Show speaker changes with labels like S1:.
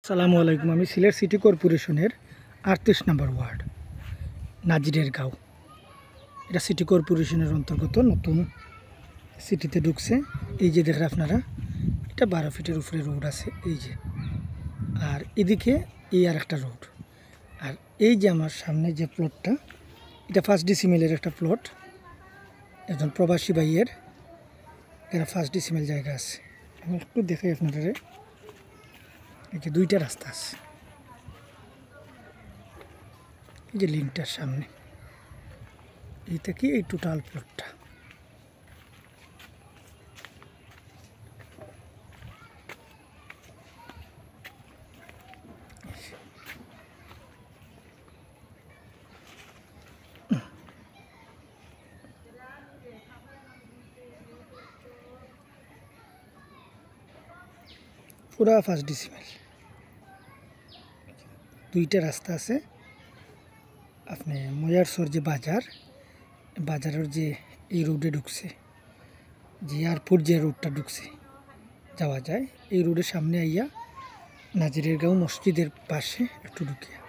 S1: সালামু আলাইকুম। আমি সিলেট সিটি কর্পোরেশনের ৩৮ নম্বর ওয়ার্ড নাজিরের গাঁও। এটা সিটি কর্পোরেশনের অন্তর্গত, নতুন সিটিতে ঢুকছে। এই যে দেখেন আপনারা, এটা 12 ফিটের উপরে রোড আছে এই যে, আর এদিকে এই আর একটা রোড। আর এই যে আমার সামনে যে প্লটটা, এটা 1 ডিসিমেলের একটা প্লট, একজন প্রবাসী ভাইয়ের। এরা 1 ডিসিমেল জায়গা আছে। আমি একটু দেখাই আপনাদের। এই যে 2টা রাস্তা আছে, এই যে লিঙ্কটার সামনে, এইটা কি এই টোটাল প্লটটা। পুরা 1 ডিসিমেল, 2টা রাস্তা আছে। আপনি ময়ারসর যে বাজারের যে এই রোডে ঢুকছে, যে এয়ারপোর্ট যে রোডটা ঢুকছে যাওয়া যায়, এই রোডের সামনে আইয়া নাজিরের গাঁও মসজিদের পাশে একটু ঢুকিয়া